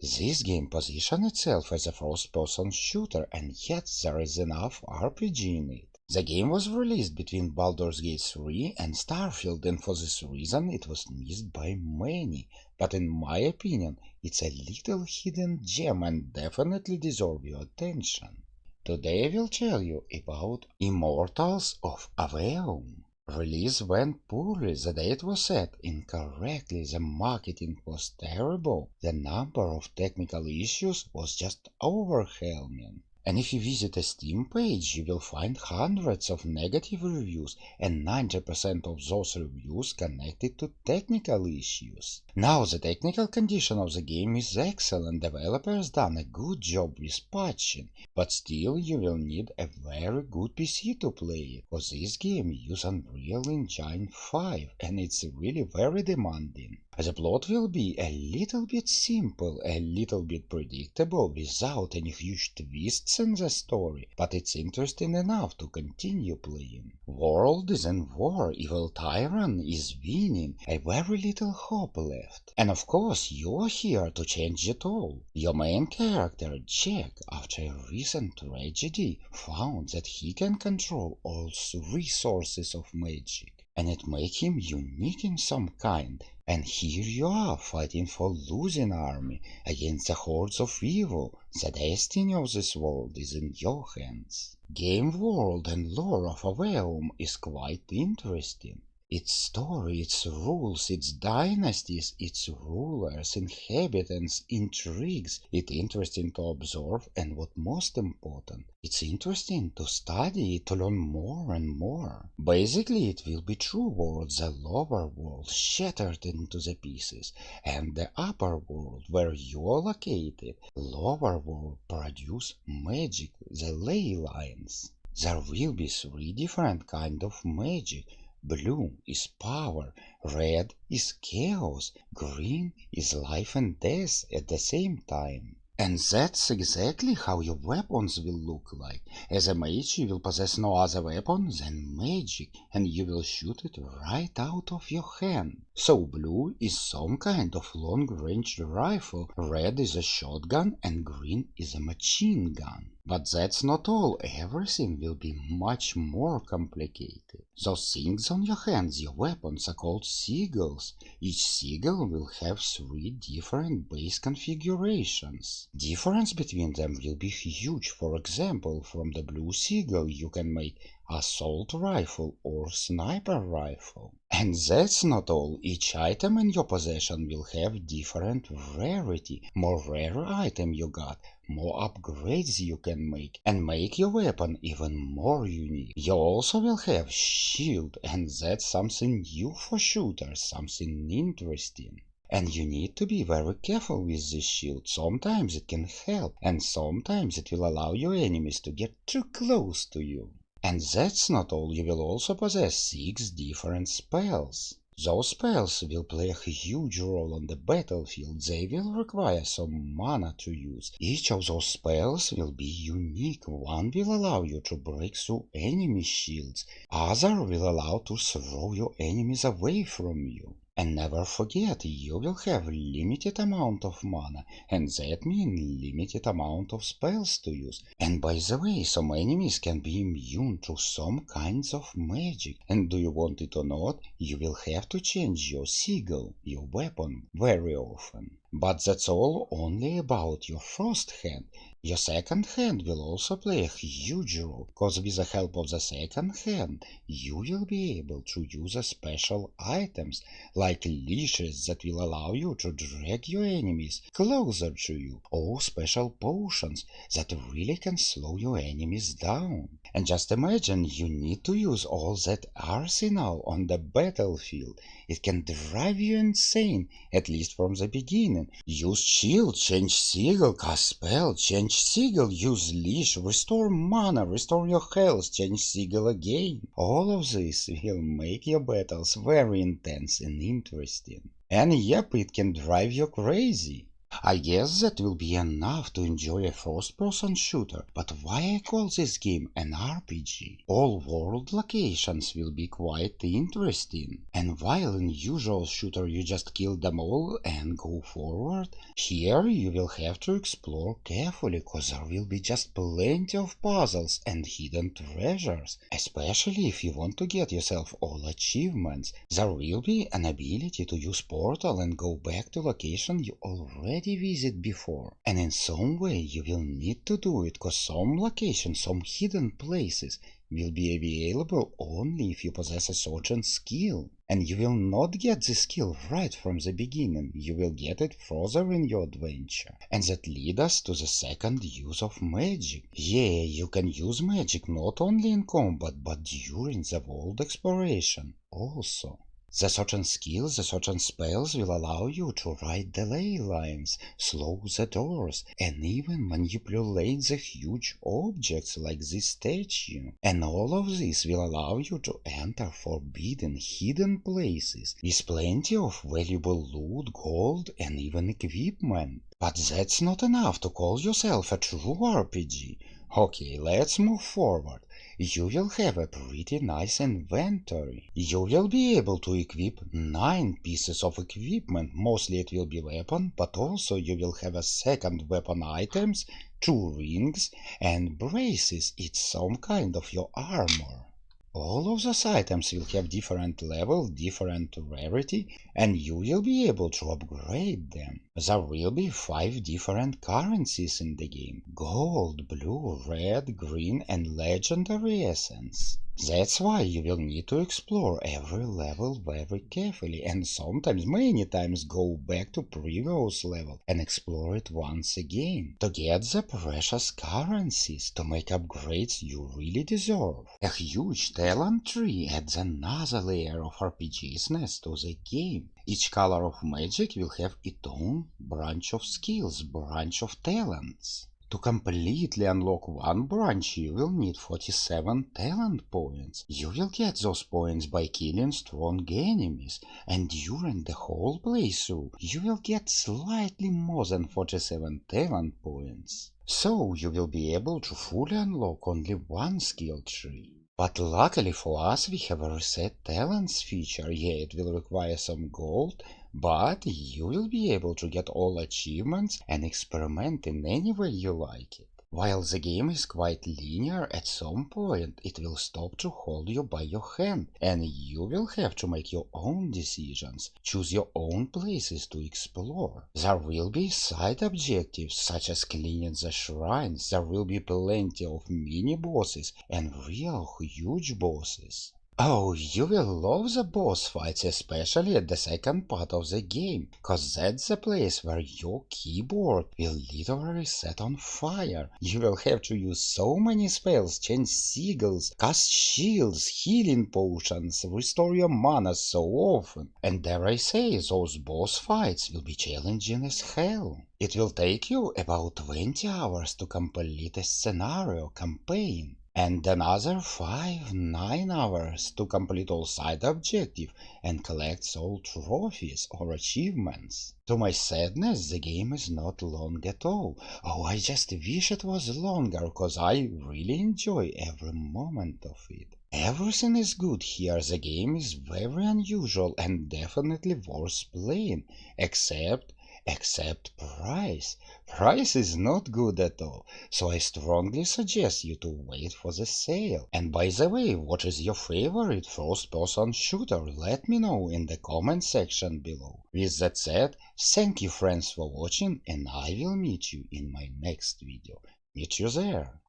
This game positions itself as a first-person shooter, and yet there is enough RPG in it. The game was released between Baldur's Gate 3 and Starfield, and for this reason it was missed by many, but in my opinion it's a little hidden gem and definitely deserves your attention. Today I will tell you about Immortals of Aveum. Release went poorly, the date was set incorrectly, the marketing was terrible, the number of technical issues was just overwhelming. And if you visit a Steam page, you will find hundreds of negative reviews, and 90% of those reviews connected to technical issues. Now, the technical condition of the game is excellent, developers done a good job with patching, but still you will need a very good PC to play it. For this game use Unreal Engine 5, and it's really very demanding. The plot will be a little bit simple, a little bit predictable, without any huge twists in the story, but it's interesting enough to continue playing. World is in war, evil tyrant is winning, a very little hope left. And of course you're here to change it all. Your main character, Jack, after a recent tragedy, found that he can control all three sources of magic, and it makes him unique in some kind. And here you are, fighting for losing army against the hordes of evil. The destiny of this world is in your hands. Game world and lore of Aveum is quite interesting. Its story, its rules, its dynasties, its rulers, inhabitants, intrigues. It's interesting to observe, and what most important, it's interesting to study, to learn more and more. Basically, it will be true world, the lower world shattered into the pieces, and the upper world where you are located. Lower world produce magic, the ley lines. There will be three different kind of magic. Blue is power, red is chaos, green is life and death at the same time. And that's exactly how your weapons will look like. As a mage you will possess no other weapon than magic, and you will shoot it right out of your hand. So blue is some kind of long-range rifle, red is a shotgun, and green is a machine gun. But that's not all, everything will be much more complicated. Those things on your hands, your weapons, are called sigils. Each sigil will have three different base configurations. Difference between them will be huge. For example, from the blue sigil you can make assault rifle or sniper rifle. And that's not all, each item in your possession will have different rarity. More rare item you got, more upgrades you can make, and make your weapon even more unique. You also will have shield, and that's something new for shooters, something interesting. And you need to be very careful with this shield. Sometimes it can help, and sometimes it will allow your enemies to get too close to you. And that's not all, you will also possess 6 different spells. Those spells will play a huge role on the battlefield, they will require some mana to use. Each of those spells will be unique, one will allow you to break through enemy shields, other will allow to throw your enemies away from you. And never forget, you will have limited amount of mana, and that means limited amount of spells to use. And by the way, some enemies can be immune to some kinds of magic, and do you want it or not, you will have to change your sigil, your weapon, very often. But that's all only about your first hand. Your second hand will also play a huge role, cause with the help of the second hand, you will be able to use special items, like leashes that will allow you to drag your enemies closer to you, or special potions that really can slow your enemies down. And just imagine, you need to use all that arsenal on the battlefield. It can drive you insane, at least from the beginning. Use shield, change sigil, cast spell, change sigil, use leash, restore mana, restore your health, change sigil again. All of this will make your battles very intense and interesting. And yep, it can drive you crazy. I guess that will be enough to enjoy a first-person shooter, but why I call this game an RPG? All world locations will be quite interesting, and while in usual shooter you just kill them all and go forward, here you will have to explore carefully, cause there will be just plenty of puzzles and hidden treasures, especially if you want to get yourself all achievements. There will be an ability to use portal and go back to location you already visit before, and in some way you will need to do it, cause some locations, some hidden places will be available only if you possess a certain skill, and you will not get the skill right from the beginning, you will get it further in your adventure. And that leads us to the second use of magic. Yeah, you can use magic not only in combat but during the world exploration also. The certain skills, the certain spells will allow you to ride the ley lines, slow the doors, and even manipulate the huge objects like this statue. And all of this will allow you to enter forbidden, hidden places with plenty of valuable loot, gold, and even equipment. But that's not enough to call yourself a true RPG. Okay, let's move forward. You will have a pretty nice inventory. You will be able to equip 9 pieces of equipment, mostly it will be weapon, but also you will have a second weapon items, 2 rings, and braces, it's some kind of your armor. All of those items will have different level, different rarity, and you will be able to upgrade them. There will be 5 different currencies in the game: gold, blue, red, green, and legendary essence. That's why you will need to explore every level very carefully, and sometimes, many times, go back to previous level and explore it once again to get the precious currencies to make upgrades you really deserve. A huge talent tree adds another layer of RPGness to the game. Each color of magic will have its own branch of skills, branch of talents. To completely unlock one branch you will need 47 talent points. You will get those points by killing strong enemies, and during the whole playthrough you will get slightly more than 47 talent points. So you will be able to fully unlock only one skill tree. But luckily for us we have a reset talents feature. Yeah, it will require some gold, but you will be able to get all achievements and experiment in any way you like it. While the game is quite linear, at some point it will stop to hold you by your hand, and you will have to make your own decisions, choose your own places to explore. There will be side objectives such as cleaning the shrines, there will be plenty of mini bosses and real huge bosses. Oh, you will love the boss fights, especially at the second part of the game, cause that's the place where your keyboard will literally set on fire. You will have to use so many spells, change sigils, cast shields, healing potions, restore your mana so often. And dare I say, those boss fights will be challenging as hell. It will take you about 20 hours to complete a scenario campaign, and another 5-9 hours to complete all side objectives and collect all trophies or achievements. To my sadness, the game is not long at all. Oh, I just wish it was longer, cause I really enjoy every moment of it. Everything is good here, the game is very unusual and definitely worth playing, except price. Price is not good at all, so I strongly suggest you to wait for the sale. And by the way, what is your favorite first-person shooter? Let me know in the comment section below. With that said, thank you friends for watching, and I will meet you in my next video. Meet you there.